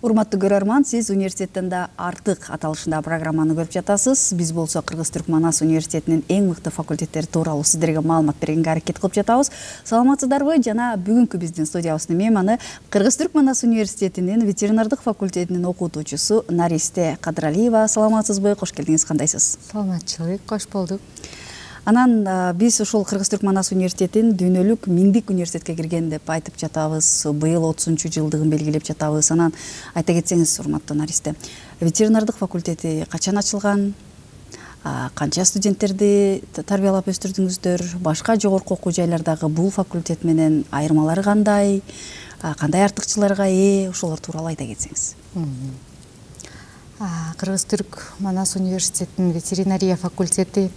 Урматтуу көрөрман, сиз университеттен да артык аталышындагы программаны көрүп жатасыз. Биз болсо Кыргыз-Түрк Манас университетинин эң мыкты факультеттери тууралуу сиздерге маалымат бергенге аракет кылып жатабыз. Саламатсыздарбы? Жана бүгүнкү биздин студиябыздын мейманы Кыргыз-Түрк Манас университетинин ветеринардык факультетинин окутуучусу Наристе Кадыралиева. Саламатсызбы? Кош келдиңиз, кандайсыз? Саламатчылык, кош болдук. Анан биз ушул Кыргыз-Түрк Манас университетин дүйнөлүк миңдик университетке кирген деп айтып жатабыз. Быйыл 30-жылдыгын белгилеп жатабыз. Анан айта кетсеңиз, урматтуу Наристе, ветеринардык факультети качан ачылган? Канча студенттерди тарбиялап өстүрдүңүздөр? Башка жогорку окуу жайлардагы бул факультет менен айырмалары кандай? Кандай артыкчыларга ээ? Ошолор тууралуу айта кетсеңиз. Кыргыз-Түрк Манас университетинин ветеринария факультети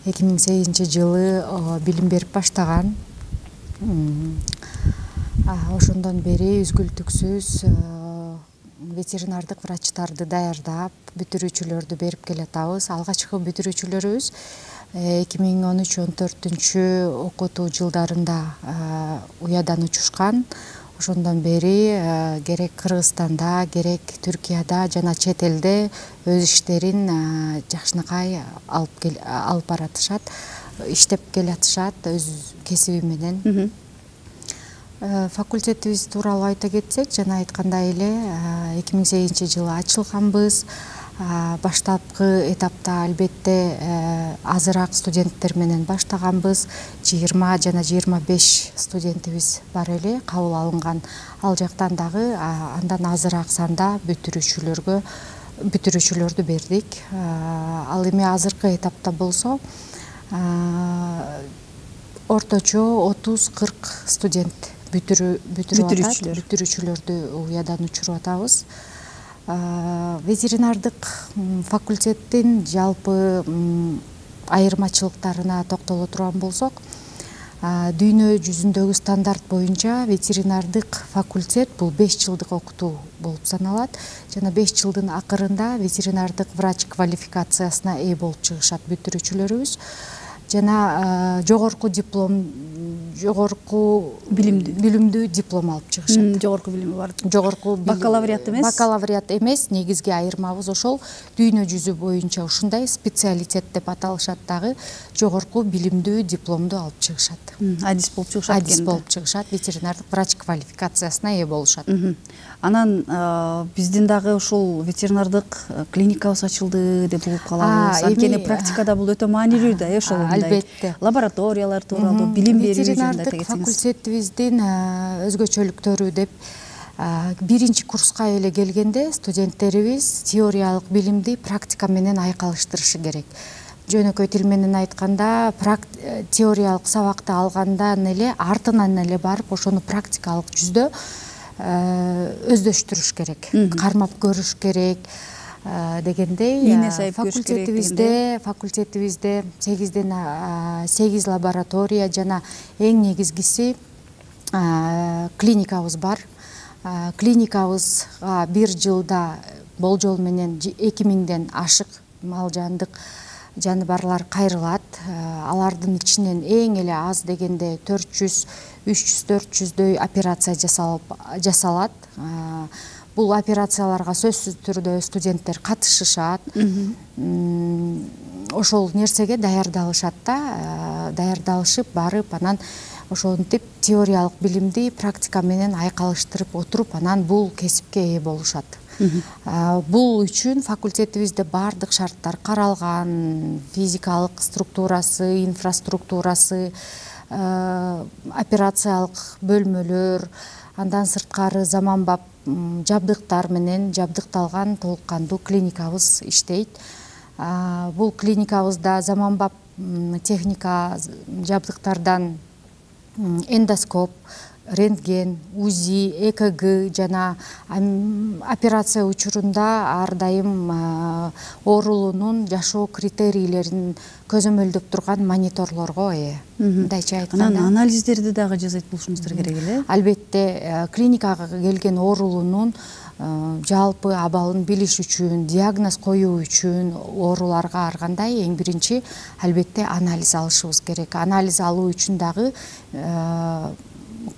2008-жылы билим берип баштаган. Ошондон бери үзгүлтүксүз ветеринардык врачтарды даярдап, бүтүрүүчүлөрдү берип келатабыз. Алгачкы бүтүрүүчүлөрүбүз 2013-14 окутуу жылдарында уядан учушкан. Ошондон бери керек Кыргызстанда, керек Түркияда жана чет элде өз иштерин жакшынакай алып баратышат, иштеп келатышат өз кесиби менен. Факультетибиз тууралуу айта кетсек, жана айткандай эле 2008-жылы ачылганбыз. Баштапкы этапта албетте азыраак студенттер менен баштаганбыз. 20 жана 25 студентибиз бар эле кабыл алынган. Ал жактан дагы андан азыраак санда бүтүрүүчүлөрдү бердик. Ал эми азыркы этапта болсо орточо 30-40 студент бүтүрүүчүлөрдү уядан учуруп атабыз. Ветеринардык факультеттин жалпы айырмачылыктарына токтоло турган болсок, дүйнө жүзүндөгү стандарт боюнча ветеринардык факультет бул 5 жылдык окутуу болуп саналат. Жана 5 жылдын акырында ветеринардык врач квалификациясына ээ болуп чыгышат бүтүрүүчүлөрүбүз. Жана жогорку билимдүү диплом алып чыгышат. Жогорку билими бар. Бакалавриат эмес? Бакалавриат эмес, негизги айырмабыз ошол. Дүйнө жүзү боюнча ушундай специалитет деп аталышат дагы, жогорку билимдүү дипломду алып чыгышат. Адис болуп чыгышат. Адис болуп чыгышат, ветеринардык врач квалификациясына ээ болушат. Анан биздин дагы ушул ветеринардык клиникабыз ачылды деп угуп калабыз. Анткени практикада бул өтө маанилүү да, ошол албетте. Лабораториялар тууралуу билим берүү жөнүндө айта Ветеринардык кетсеңиз. факультетибиздин өзгөчөлүктөрү деп биринчи курска эле келгенде студенттерибиз теориялык билимди практика менен айкалыштырышы керек. Жөнөкөй тил менен айтканда, теориялык сабакты алгандан эле артынан эле барып ошону практикалык жүздө өздөштүрүш керек, кармап көрүш керек дегендей. Факультетибизде 8ден 8 лаборатория жана эң негизгиси клиникабыз бар. Клиникабызга бир жылда болжол менен 2000ден ашык мал жандык жаныбарлар кайрылат. Алардын ичинен эң эле аз дегенде 400, 300, 400дөй операция жасалат. Бул операцияларга сөзсүз түрдө студенттер катышышат. Ошол нерсеге даярдалышат да, даярдалышып барып, анан ошентип теориялык билимди практика менен айкалыштырып отуруп, анан бул кесипке ээ болушат. Бул үчүн факультетибизде бардык шарттар каралган, физикалык структурасы, инфраструктурасы, операциялык бөлмөлөр, андан сырткары заманбап жабдыктар менен жабдыкталган толук кандуу клиникабыз иштейт. Бул клиникабызда заманбап техника жабдыктардан эндоскоп, рентген, УЗИ, ЭКГ жана операция учурунда ар дайым оорулуунун жашоо критерийлерин көзөмөлдөп турган мониторлорго ээ. Мындайча айтканда, анан анализдерди дагы жасайт болушуңуздар керек эле. Албетте, клиникага келген оорулуунун жалпы абалын билиш үчүн, диагноз коюу үчүн ооруларга ар кандай эң биринчи албетте анализ алышыбыз керек. Анализ алуу үчүн дагы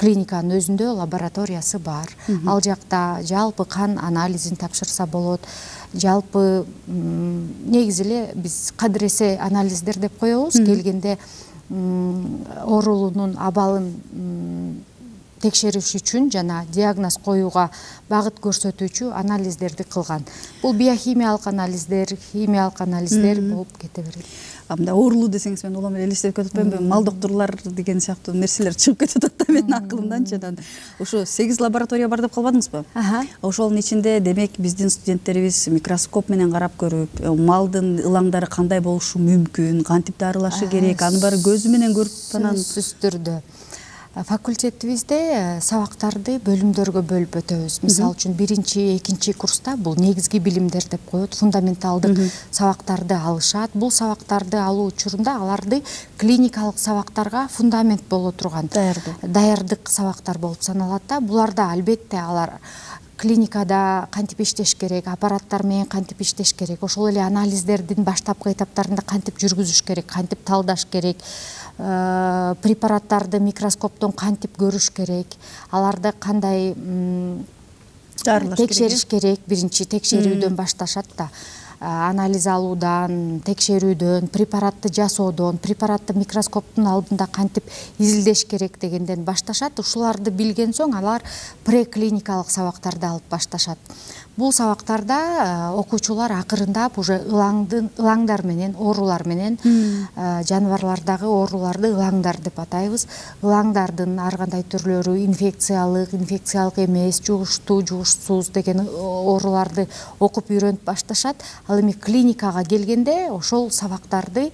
клиниканын өзүндө лабораториясы бар. Ал жакта жалпы кан анализин тапшырса болот. Жалпы негизи эле биз кадыресе анализдер деп коебуз. Келгенде оорулуунун абалын текшериш үчүн жана диагноз коюуга багыт көрсөтүүчү анализдерди кылган. Бул биохимиялык анализдер, химиялык анализдер болуп кете берет. Мындай оорулуу десеңиз мен улам эле элестетип кетип атпаймынбы? Мал доктурлар деген сыяктуу нерселер чыгып кетип атат да менин акылымдан жана. Ошо 8 лаборатория бар деп калбадыңызбы? Ошонун ичинде демек биздин студенттерибиз микроскоп менен карап көрүп, малдын ылаңдары кандай болушу мүмкүн, кантип дарылашы керек, аны баары көзү менен көрүп анан сөзсүз түрдө. Факультетибизде сабактарды бөлүмдөргө бөлүп өтөбүз. Мисалы үчүн 1-2 курста бул негизги билимдер деп коет, фундаменталдык сабактарды алышат. Бул сабактарды алуу учурунда аларды клиникалык сабактарга фундамент боло турган даярдык сабактар болуп саналат да. Буларда албетте алар клиникада кантип иштеш керек, аппараттар менен кантип иштеш керек, ошол эле анализдердин баштапкы этаптарында кантип жүргүзүш керек, кантип талдаш керек, препараттарды микроскоптон кантип көрүш керек, аларды кандай текшериш керек, биринчи текшерүүдөн башташат да. Анализ алуудан, текшерүүдөн, препаратты жасоодон, препаратты микроскоптун алдында кантип изилдеш керек дегенден башташат. Ушуларды билген соң алар преклиникалык сабактарды алып башташат. Бул сабактарда окуучулар акырындап уже ылаңдар менен, оорулар менен, жаныбарлардагы ооруларды ылаңдар деп атайбыз. Илаңдардын ар кандай түрлөрү, инфекциялык эмес, жугуштуу, жугушсуз деген ооруларды окуп үйрөнүп башташат. Ал эми клиникага келгенде ошол сабактарды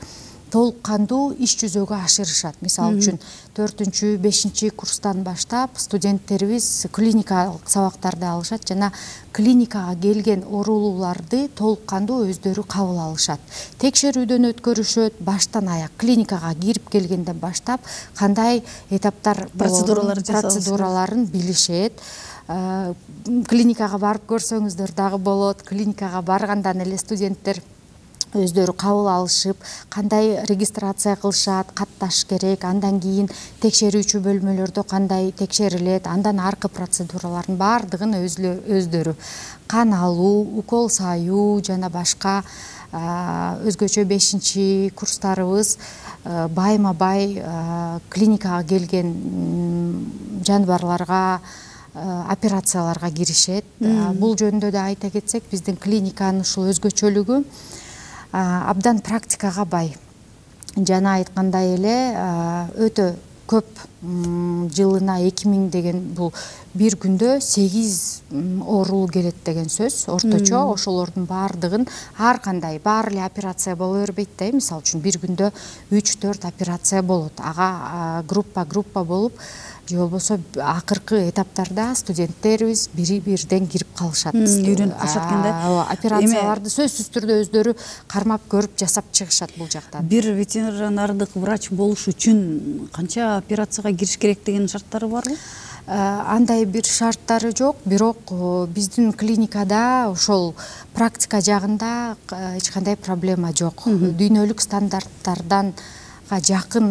толук кандуу иш жүзөгө ашырышат. Мисалы үчүн 4-5 курстан баштап студенттерибиз клиникалык сабактарды алышат жана клиникага келген оорулууларды толук кандуу өздөрү кабыл алышат. Текшерүүдөн өткөрүшөт, баштан аяк клиникага кирип келгенден баштап кандай этаптар процедураларын билишет. Клиникага барып көрсөңүздөр дагы болот. Клиникага баргандан эле студенттер өздөрү кабыл алышып, кандай регистрация кылышат, катташ керек, андан кийин текшерүүчү бөлмөлөрдө кандай текшерилет, андан аркы процедуралардын баардыгын өздөрү кан алуу, укол саюу жана башка өзгөчө 5 курстарыбыз байма-бай клиникага келген жаныбарларга операцияларга киришет. Бул жөнүндө да айта кетсек, биздин клиниканын ушул өзгөчөлүгү абдан практикага бай. Жана айткандай эле өтө көп, жылына 2000 деген бул бир күндө 8 оорулуу келет деген сөз. Орточо ошолордун баардыгын ар кандай баары эле операция боло бербейт да. Мисалы үчүн бир күндө 3-4 операция болот. Ага группа болуп, же болбосо акыркы этаптарда студенттерибиз бири-бирден кирип калышат. Үйрөнүп калышат экен да. Операцияларды сөзсүз түрдө өздөрү кармап көрүп жасап чыгышат бул жактан. Бир ветеринардык врач болуш үчүн канча операцияга кириш керек деген шарттары барбы? Андай бир шарттары жок, бирок биздин клиникада ошол практика жагында эч кандай проблема жок. Дүйнөлүк стандарттардан жакын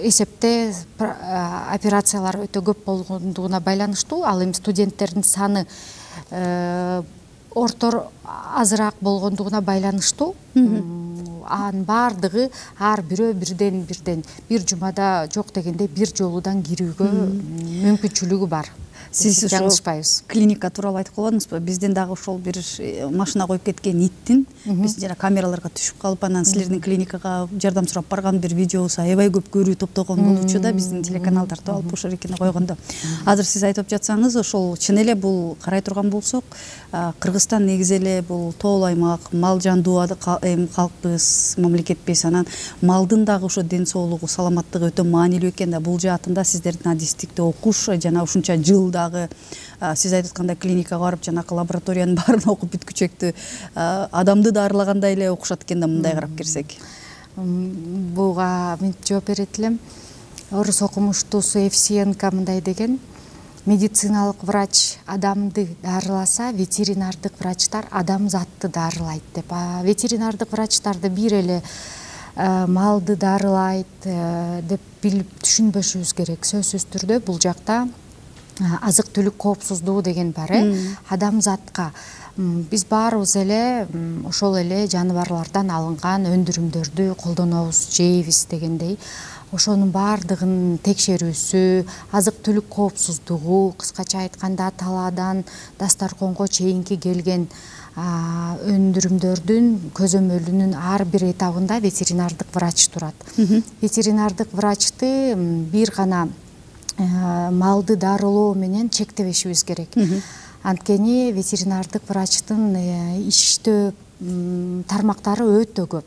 эсепте операциялар өтө көп болгондугуна байланыштуу. Ал эми студенттердин саны азыраак болгондугуна байланыштуу. Анын баардыгы ар бирөө бирден бир жумада жок дегенде бир жолудан кирүүгө мүмкүнчүлүгү бар. Сиз жаңылышпайбыз. Клиника тууралуу айтып калбадыңызбы? Биздин дагы ошол бир машина коюп кеткен иттин биз жана камераларга түшүп калып, анан силердин клиникага жардам сурап барган бир видеосу аябай көп көрүү топтогон болчу да, биздин телеканалдарда алып ошол эркине койгондо. Азыр сиз айтып жатсаңыз, ошол чын эле бул карай турган болсок, Кыргызстан негизи эле бул тоол аймак, мал жандуу калкпыз, мамлекетпиз. Анан малдын дагы ошо ден соолугу, саламаттыгы өтө маанилүү экен да. Бул жаатында сиздердин адистикти окуш жана ушунча жыл дагы сиз айткандай клиникага барып жанакы лабораториянын баарын окуп бүткүчөктү адамды дарылагандай эле окушат экен да, мындай карап кирсек. Буга мен жооп берет элем. Орус окумуштуусу Евсиенко мындай деген: медициналык врач адамды дарыласа, ветеринардык врачтар адамзатты дарылайт деп. Ветеринардык врачтарды бир эле малды дарылайт деп билип түшүнбөшүбүз керек. Сөзсүз түрдө бул жакта азык түлүк коопсуздугу деген бар, адамзатка биз баарыбыз эле ошол эле жаныбарлардан алынган өндүрүмдөрдү колдонобуз, жейбиз дегендей. Ошонун баардыгын текшерүүсү, азык түлүк коопсуздугу, кыскача айтканда талаадан дасторконго чейинки келген өндүрүмдөрдүн көзөмөлүнүн ар бир этабында ветеринардык врач турат. Ветеринардык врачты бир гана малды дарылоо менен чектебешибиз керек. Анткени ветеринардык врачтын иштөө тармактары өтө көп.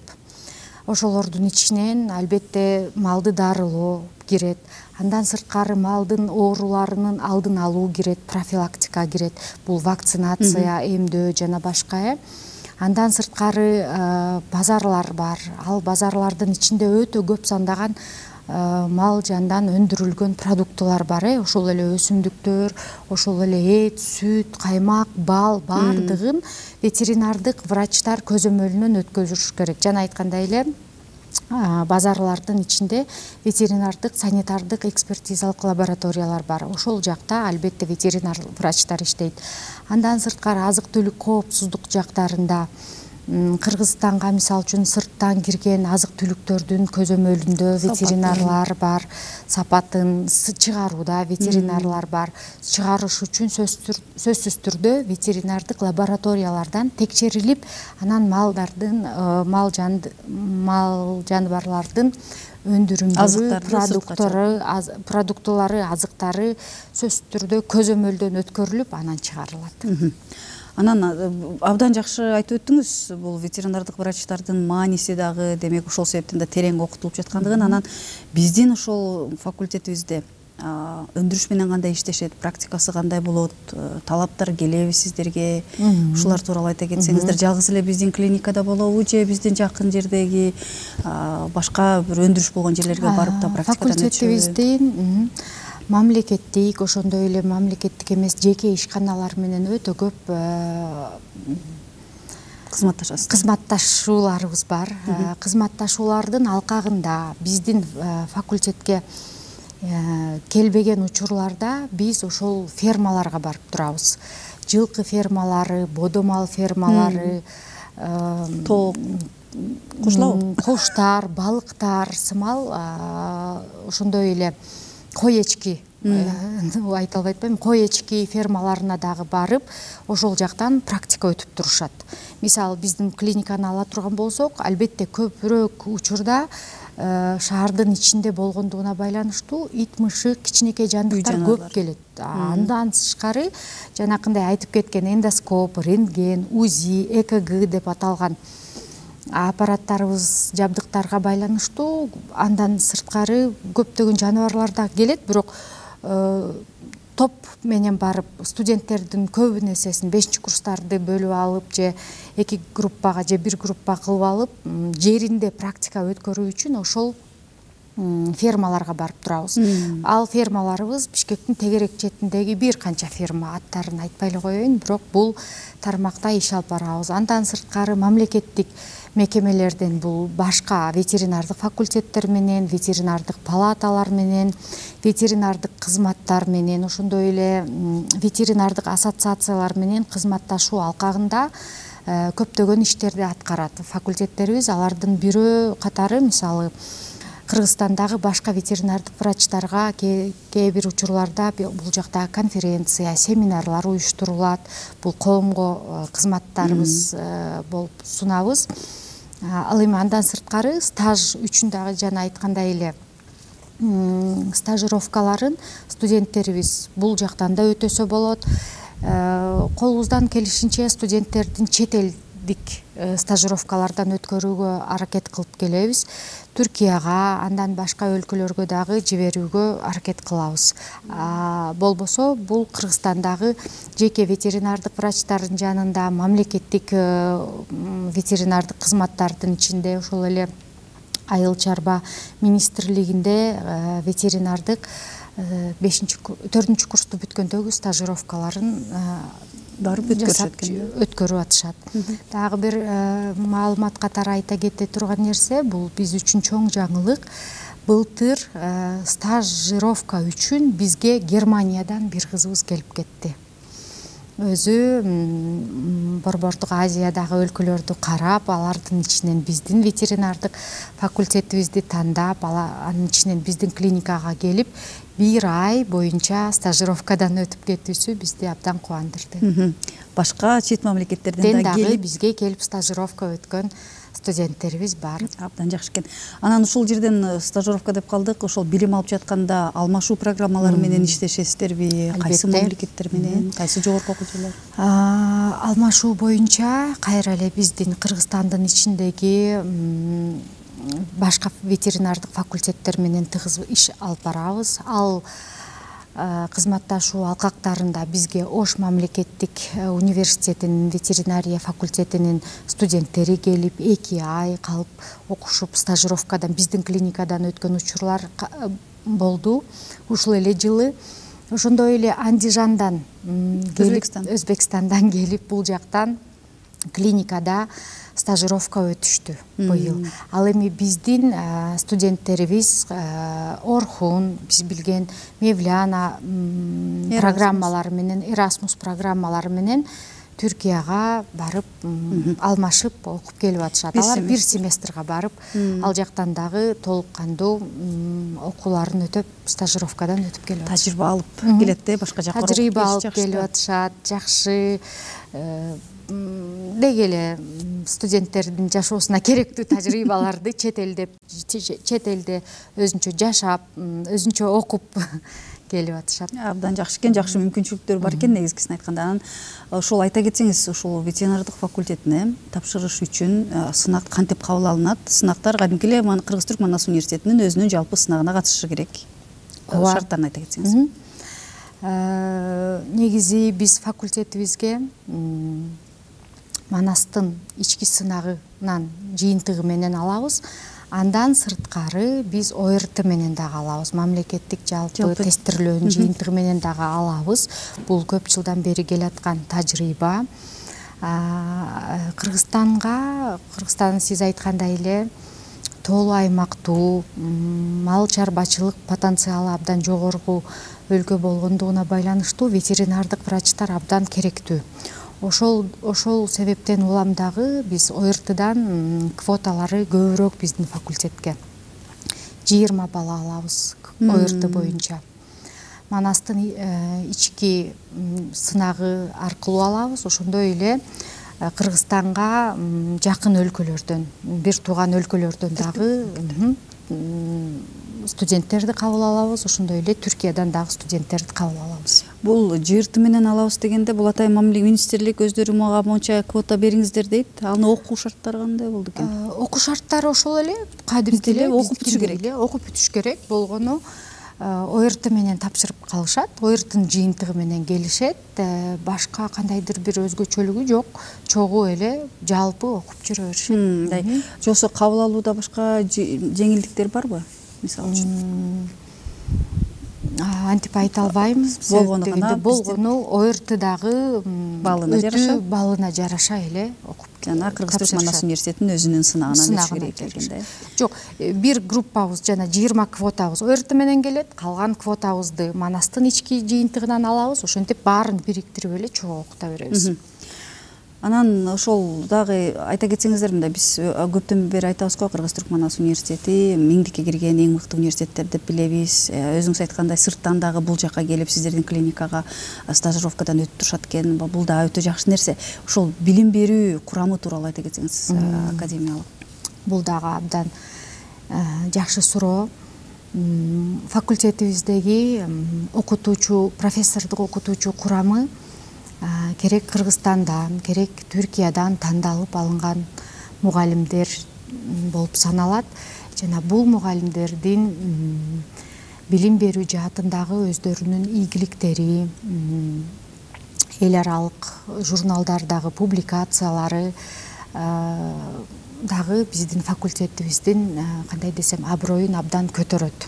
Ошолордун ичинен албетте малды дарылоо кирет. Андан сырткары малдын ооруларынын алдын алуу кирет, профилактика кирет. Бул вакцинация, эмдөө жана башка. Андан сырткары базарлар бар. Ал базарлардын ичинде өтө көп сандаган мал жандан өндүрүлгөн продуктылар бар. Ошол эле өсүмдүктөр, ошол эле эт, сүт, каймак, бал баардыгын ветеринардык врачтар көзөмөлүнөн өткөзүш керек. Жана айткандай эле базарлардын ичинде ветеринардык, санитардык экспертизалык лабораториялар бар. Ошол жакта албетте ветеринар врачтар иштейт. Андан сырткары азык түлүк коопсуздук жактарында Кыргызстанга мисалы үчүн сырттан кирген азык түлүктөрдүн көзөмөлүндө ветеринарлар бар, сапатын чыгарууда ветеринарлар бар. Чыгарыш үчүн сөзсүз түрдө ветеринардык лабораториялардан текшерилип, анан мал жаныбарлардын өндүрүмдөрү, продуктылары, азыктары сөзсүз түрдө көзөмөлдөн өткөрүлүп, анан чыгарылат. Анан абдан жакшы айтып өттүңүз, бул ветеринардык врачтардын мааниси дагы, демек ошол себептен да терең окутулуп жаткандыгын. Анан биздин ошол факультетибизде өндүрүш менен кандай иштешет, практикасы кандай болот, талаптар келеби сиздерге? Ушулар тууралуу айта кетсеңиздер. Жалгыз эле биздин клиникада болобу же биздин жакын жердеги башка бир өндүрүш болгон жерлерге барып да практикадан өтүшөбү? Факультетибиздин мамлекеттик, ошондой эле мамлекеттик эмес жеке ишканалар менен өтө көп кызматташууларыбыз бар. Кызматташуулардын алкагында биздин факультетке келбеген учурларда биз ошол фермаларга барып турабыз. Жылкы фермалары, бодомал фермалары, куштар, балыктар, сымал, ошондой эле кой эчки, айта албай атпайм, кой эчки фермаларына дагы барып, ошол жактан практика өтүп турушат. Мисалы биздин клиниканы ала турган болсок, албетте көпүрөөк учурда шаардын ичинде болгондугуна байланыштуу ит, мышык, кичинекей жандыктар көп келет. Андан тышкары жанакындай айтып кеткен эндоскоп, рентген, УЗИ, ЭКГ деп аталган аппараттарыбыз, жабдыктарга байланыштуу андан сырткары көптөгөн жаныбарлар да келет, бирок топ менен барып студенттердин көбүнүн эсесин 5-курстарды бөлүп алып же 2 группага же 1 группа кылып алып жеринде практика өткөрүү үчүн ошол фермаларга барып турабыз. Ал фермаларыбыз Бишкектин тегерек четиндеги бир канча ферма, аттарын айтпай эле коеюн, бирок бул тармакта иш алып барабыз. Андан сырткары мамлекеттик мекемелерден бул башка ветеринардык факультеттер менен, ветеринардык палаталар менен, ветеринардык кызматтар менен, ошондой эле ветеринардык ассоциациялар менен кызматташуу алкагында көптөгөн иштерди аткарат факультеттерибиз. Алардын бирөө катары мисалы Кыргызстандагы башка ветеринардык врачтарга кээ бир учурларда бул жакта конференция, семинарлар уюштурулат. Бул коомго кызматтарыбыз болуп сунабыз. Ал эми андан сырткары стаж үчүн дагы жана айткандай эле стажировкаларын студенттерибиз бул жактан да өтөсө болот. Колубуздан келишинче студенттердин чет элдик стажировкалардан өткөрүүгө аракет кылып келебиз. Түркияга, андан башка өлкөлөргө дагы жиберүүгө аракет кылабыз. Болбосо бул Кыргызстандагы жеке ветеринардык врачтардын жанында мамлекеттик ветеринардык кызматтардын ичинде ошол эле Айыл чарба министрлигинде ветеринардык 4-курсту бүткөндөгү стажировкаларын барып өткөрүп атышат. Дагы бир маалымат катары айта кете турган нерсе, бул биз үчүн чоң жаңылык. Былтыр стажировка үчүн бизге Германиядан бир кызыбыз келип кетти. Өзү Борбордук Азиядагы өлкөлөрдү карап, алардын ичинен биздин ветеринардык факультетибизди тандап, анын ичинен биздин клиникага келип, 1 ай боюнча стажировкадан өтүп кетүүсү бизди абдан кубандырды. Башка чет мамлекеттерден дагы бизге келип стажировка өткөн студенттерибиз бар. Абдан жакшы экен. Анан ушул жерден стажировка деп калдык. Ошол билим алып жатканда алмашуу программалары менен иштешесиздерби? Кайсы мамлекеттер менен, кайсы жогорку окуу жайлар? Алмашуу боюнча кайра эле биздин Кыргызстандын ичиндеги башка ветеринардык факультеттер менен тыгыз иш алып барабыз. Ал кызматташуу алкактарында бизге Ош мамлекеттик университетинин ветеринария факультетинин студенттери келип 2 ай калып окушуп стажировкадан биздин клиникадан өткөн учурлар болду. Ушул эле жылы ошондой эле Андижандан келип, Өзбекстандан келип бул жактан клиникада стажировка өтүштү быйыл. Ал эми биздин студенттерибиз Орхун, биз билген Мевляна программалары менен, Erasmus программалары менен Түркияга барып алмашып окуп келип атышат. Алар 1 семестрга барып, ал жактан дагы толук кандуу окууларын өтөп, стажировкадан өтүп келип атышат. Тажрыйба алып келет да, башка жакка тажрыйба алып келип атышат. Жакшы деги эле студенттердин жашоосуна керектүү тажрыйбаларды чет элде өзүнчө жашап, өзүнчө окуп келип атышат. Абдан жакшы экен, жакшы мүмкүнчүлүктөр бар экен негизгисин айтканда. Анан ошол айта кетсеңиз, ошол ветеринардык факультетине тапшырыш үчүн сынак кантип кабыл алынат? Сынактар кадимки эле Кыргыз-Түрк Манас университетинин өзүнүн жалпы сынагына катышышы керек. Шарттарын айта кетсеңиз. Негизи биз факультетибизге Манастын ички сынагынан жыйынтыгы менен алабыз. Андан сырткары биз ОРТ менен дагы алабыз. Мамлекеттик жалпы тестирлөөнүн жыйынтыгы менен дагы алабыз. Бул көп жылдан бери келаткан тажрыйба. Кыргызстан сиз айткандай эле тоолуу аймактуу, мал чарбачылык потенциалы абдан жогорку өлкө болгондугуна байланыштуу ветеринардык врачтар абдан керектүү. Ошол себептен улам дагы биз ОРТдан квоталары көбүрөөк биздин факультетке. 20 бала алабыз ОРТ боюнча. Манастын ички сынагы аркылуу алабыз. Ошондой эле Кыргызстанга жакын өлкөлөрдөн, бир тууган өлкөлөрдөн дагы студенттерди кабыл алабыз. Ошондой эле Түркиядан дагы студенттерди кабыл алабыз. Бул ЖРТ менен алабыз дегенде, бул атайын министрлик өздөрү мага монча квота бериңиздер дейт. Аны окуу шарттары кандай болду экен? Окуу шарттары ошол эле, кадимки эле окуп бүтүш керек болгону. ОРТ менен тапшырып калышат, ОРТнын жыйынтыгы менен келишет. Башка кандайдыр бир өзгөчөлүгү жок. Чогуу эле жалпы окуп жүрө беришет. Жоксо кабыл алууда башка жеңилдиктер барбы? Мисалы үчүн антип айта албайм. Болгону ОРТдагы балына жараша эле окуп жана Кыргыз-Түрк Манас университетинин өзүнүн сынагынан өтүш керек экен. Жок, бир группабыз жана 20 квотабыз ОРТ менен келет, калган квотабызды Манастын ички жыйынтыгынан алабыз. Ошентип баарын бириктирип эле чогуу окута беребиз. Анан ошол дагы айта кетсеңиздер, мында биз көптөн бери айтабыз го, Кыргыз-Түрк Манас университети миңдикке кирген эң мыкты университеттер деп билебиз. Өзүңүз айткандай, сырттан дагы бул жакка келип сиздердин клиникага стажировкадан өтүп турушат экен. Бул да өтө жакшы нерсе. Ошол билим берүү курамы тууралуу айта кетсеңиз, академиялык. Бул дагы абдан жакшы суроо. Факультетибиздеги профессордук окутуучу курамы керек Кыргызстандан, керек Түркиядан тандалып алынган мугалимдер болуп саналат. Жана бул мугалимдердин билим берүү жаатындагы өздөрүнүн ийгиликтери, эл аралык журналдардагы публикациялары дагы биздин факультетибиздин кандай десем аброюн абдан көтөрөт.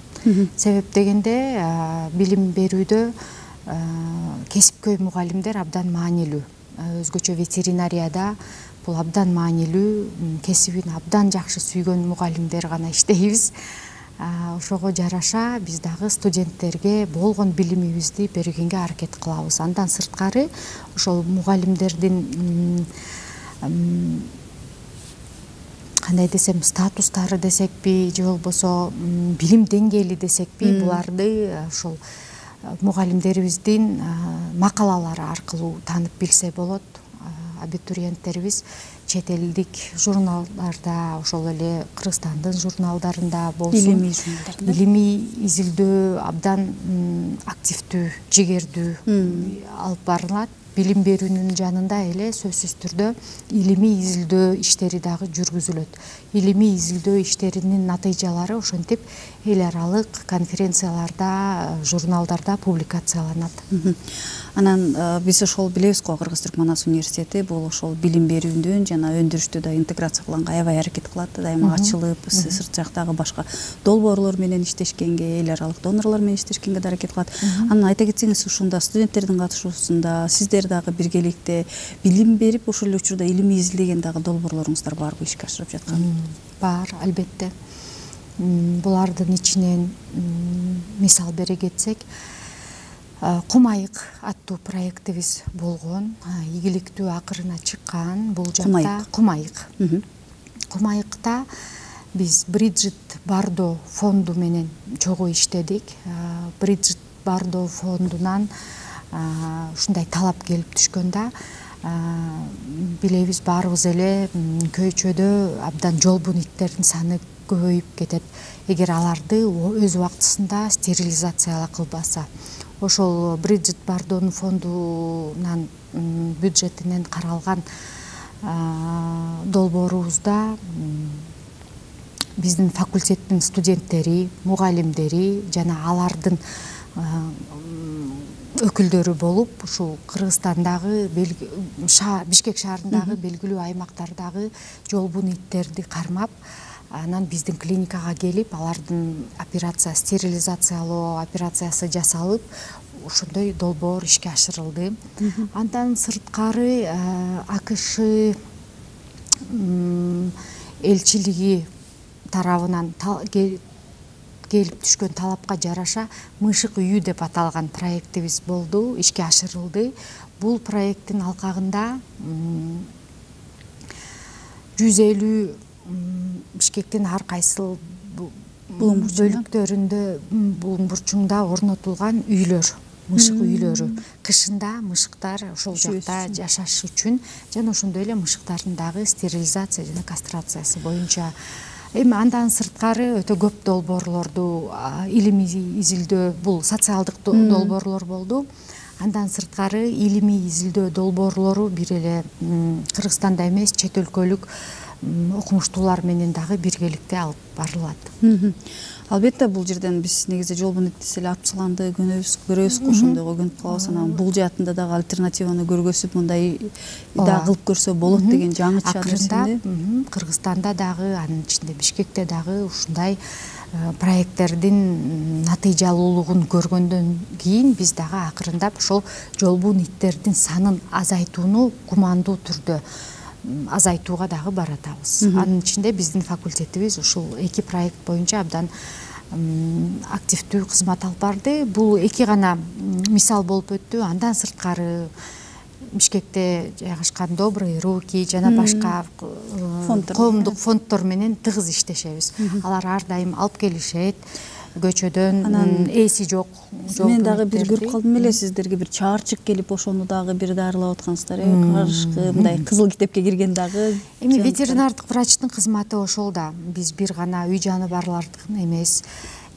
Себеп дегенде билим берүүдө кесипкөй мугалимдер абдан маанилүү. өзгөчө ветеринарияда бул абдан маанилүү, кесибин абдан жакшы сүйгөн мугалимдер гана иштейбиз. Ошого жараша биз дагы студенттерге болгон билимибизди бергенге аракет кылабыз. Андан сырткары ошол мугалимдердин кандай десем, статустары десекпи, же болбосо билим деңгээли десекпи, буларды ошол мугалимдерибиздин макалалары аркылуу таанып билсе болот. Абитуриенттерибиз чет элдик журналдарда, ошол эле Кыргызстандын журналдарында болсун, илимий изилдөө абдан активдүү, жигердүү алып барылат. Билим берүүнүн жанында эле сөзсүз түрдө илимий изилдөө иштери дагы жүргүзүлөт. Илимий изилдөө иштеринин натыйжалары ошентип эл аралык конференцияларда, журналдарда публикацияланат. Анан биз ошол билебиз го, Кыргыз-Түрк Манас университети бул ошол билим берүүнүн жана өндүрүштү да интеграцияланганга аябай аракет кылат, дайыма ачылып, сырт жактагы башка долбоорлор менен иштешкенге, эл аралык донорлор менен иштешкенге да аракет кылат. Анан айта кетсеңиз, ушунда студенттердин катышуусунда сиздер дагы биргеликте билим берип, ошол эле учурда илимий изилдеген дагы долбоорлоруңуздар барбы ишке ашырып жаткан? Бар, албетте. Булардын ичинен мисал бере кетсек, Кумайык аттуу проектибиз болгон, ийгиликтүү акырына чыккан. Бул жакта Кумайык. Кумайыкта биз Бриджит Бардо фонду менен чогуу иштедик. Бриджит Бардо фондунан ушундай талап келип түшкөндө, билебиз баарыбыз эле көчөдө абдан жолбун иттердин саны көбөйүп кетет. Эгер аларды өз убактысында стерилизация кылбаса, ошол Бриджит Бардонун фондунан бюджетинен каралган долбоорубузда биздин факультеттин студенттери, мугалимдери жана алардын өкүлдөрү болуп, ушул Кыргызстандагы, Бишкек шаарындагы белгилүү аймактардагы жолбун иттерди кармап, анан биздин клиникага келип, алардын стерилизациялоо операциясы жасалып, ошондой долбоор ишке ашырылды. Андан сырткары АКШ элчилиги тарабынан келип түшкөн талапка жараша Мышык үйү деп аталган проектибиз болду, ишке ашырылды. Бул проекттин алкагында 150 Бишкектин ар кайсыл бөлүктөрүндө, булуң бурчуңда орнотулган үйлөр, мышык үйлөрү. Кышында мышыктар ошол жакта жашаш үчүн жана ошондой эле мышыктардын дагы стерилизация жана кастрациясы боюнча. Эми андан сырткары өтө көп долбоорлорду илимий изилдөө, бул социалдык долбоорлор болду. Андан сырткары илимий изилдөө долбоорлору бир эле Кыргызстанда эмес, чет өлкөлүк окумуштуулар менен дагы биргеликте алып барылат. Албетте бул жерден биз негизи жолбун итти эле Арчыланды көрөбүз, ошондойго көнүп калабыз. Анан бул жаатында дагы альтернативаны көргөзүп, мындай дагы кылып көрсө болот деген жаңыча нерсени. Кыргызстанда дагы, анын ичинде Бишкекте дагы ушундай проекттердин натыйжалуулугун көргөндөн кийин биз дагы акырындап ошол жолбун иттердин санын азайтууну кумандуу түрдө азайтууга дагы баратабыз. Анын ичинде биздин факультетибиз ушул 2 проект боюнча абдан активдүү кызмат алып барды. Бул 2 гана мисал болуп өттү. Андан сырткары Бишкекте жайгашкан Добрые руки жана башка коомдук фонддор менен тыгыз иштешебиз. Алар ар дайым алып келишет. Көчөдөн эси жок. Мен дагы бир көрүп калдым эле, сиздерге бир чаарчык келип ошону дагы бир дарылап аткансыздар, карышкы мындай кызыл китепке кирген дагы. Эми ветеринардык врачтын кызматы ошол да. Биз бир гана үй жаныбарлардын эмес,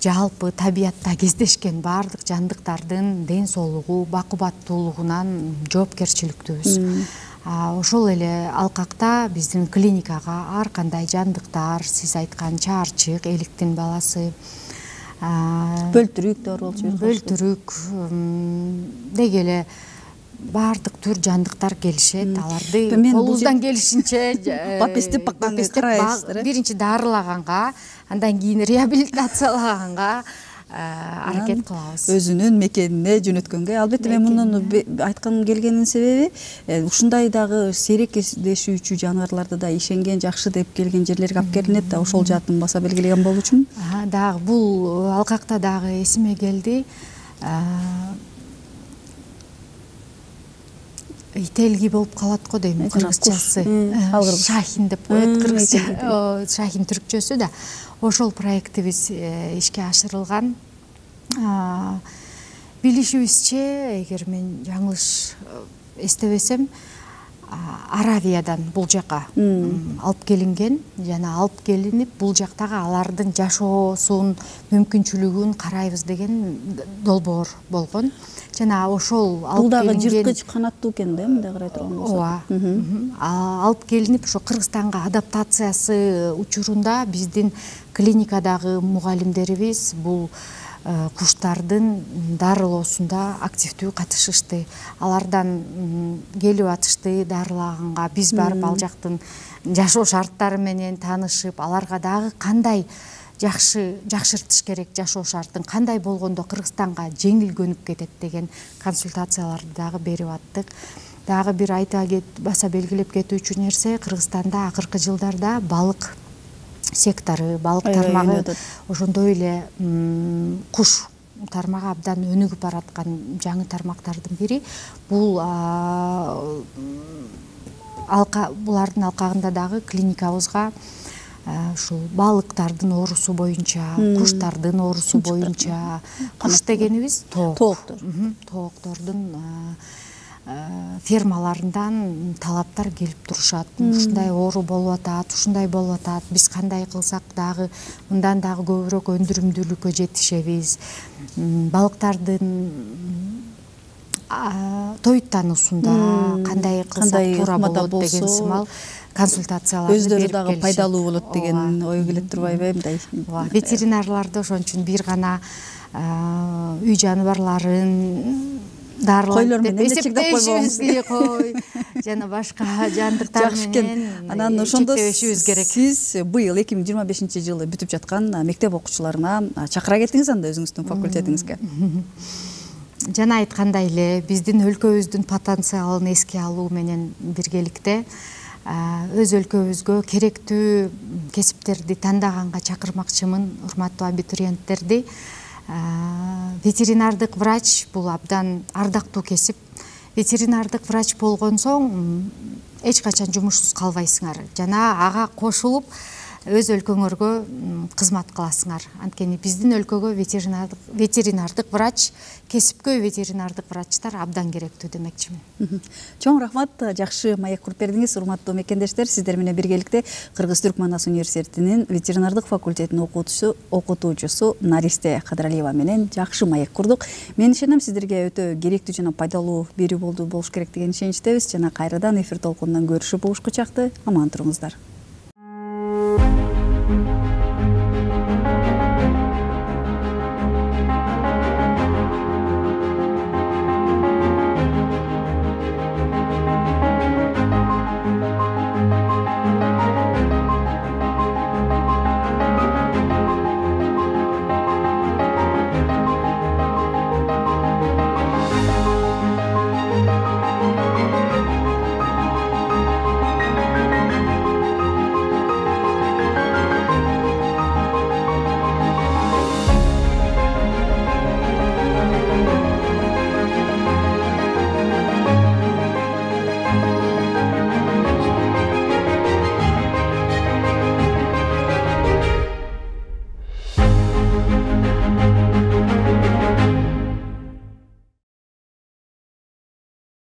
жалпы табиятта кездешкен баардык жандыктардын ден соолугу, бакубаттуулугунан жоопкерчиликтүүбүз. Ошол эле алкакта биздин клиникага ар кандай жандыктар, сиз айткан чаарчык, эликтин баласы, бөлтүрүктөр болчу, бөлтүрүк деги эле баардык түр жандыктар келишет. Аларды колубуздан келишинче папестеп бакканга карайсыздар. Биринчи дарылаганга, андан кийин реабилитациялаганга, аракет кылабыз. Өзүнүн мекенине жөнөткөнгө. Албетте мен мунун айткым келгенин себеби ушундай дагы сейрек кездешүүчү жаныбарларды да ишенген, жакшы деп келген жерлерге алып келинет да, ошол жаатын баса белгилеген болчумун. Дагы бул алкакта дагы эсиме келди. Ителги болуп калат го дейм, кыргызчасы. Шахин деп коет кыргызча. Шахин түркчөсү да. Ошол проектибиз ишке ашырылган. Билишибизче, эгер мен жаңылыш эстебесем, Аравиядан бул жака алып келинген, жана алып келинип бул жактагы алардын жашоосун, мүмкүнчүлүгүн карайбыз деген долбоор болгон. Жана ошол алып келинген... Бул дагы жырткыч канаттуу экен да, мындай карай турган болсок. Ооба. Алып келинип ошо Кыргызстанга адаптациясы учурунда биздин клиникадагы мугалимдерибиз бул куштардын дарылоосунда активдүү катышышты. Алардан келип атышты дарылаганга, биз барып ал жактын жашоо шарттары менен таанышып, аларга дагы кандай жакшыртыш керек жашоо шартын, кандай болгондо Кыргызстанга жеңил көнүп кетет деген консультацияларды дагы берип аттык. Дагы бир баса белгилеп кетүүчү нерсе, Кыргызстанда акыркы жылдарда балык сектору, балык тармагы ошондой эле куш тармагы абдан өнүгүп бараткан жаңы тармактардын бири. Бул булардын алкагында дагы клиникабызга ушул балыктардын оорусу боюнча, куштардын оорусу боюнча, куш дегенибиз тооктордун фермаларынан талаптар келип турушат. Ушундай оору болуп атат, ушундай болуп атат. Биз кандай кылсак дагы мындан дагы көбүрөөк өндүрүмдүүлүккө жетишебиз. Балыктардын тоюттануусунда кандай кылсак туура болот деген сымал консультацияларды берип келишет. Өздөрү дагы пайдалуу болот деген ой келет турбайбы мындай? Ветеринарларды ошон үчүн бир гана үй жаныбарларын дарылайт деп эсептешибиз, жана башка жандыктар менен анан ошондо чектешибиз керек. Сиз быйыл 2025-жылы бүтүп жаткан мектеп окуучуларына чакыра кеттиңиз анда өзүңүздүн факультетиңизге. Жана айткандай эле, биздин өлкөбүздүн потенциалын эске алуу менен биргеликте өз өлкөбүзгө керектүү кесиптерди тандаганга чакырмакчымын, урматтуу абитуриенттерди. Ветеринардык врач бул абдан ардактуу кесип. Ветеринардык врач болгон соң эч качан жумушсуз калбайсыңар жана ага кошулуп өз өлкөңөргө кызмат кыласыңар. Анткени биздин өлкөгө ветеринардык врач, кесипкөй ветеринардык врачтар абдан керектүү демекчимин. Чоң рахмат, жакшы маек куруп бердиңиз, урматтуу мекендештер. Сиздер менен биргеликте Кыргыз-Түрк Манас университетинин ветеринардык факультетинин окутуучусу Наристе Кадралиева менен жакшы маек курдук. Мен ишенем, сиздерге өтө керектүү жана пайдалуу берүү болуш керек деген ишеничтебиз. Жана кайрадан эфир толкунунан көрүшүп болушку чакты. Аман туруңуздар.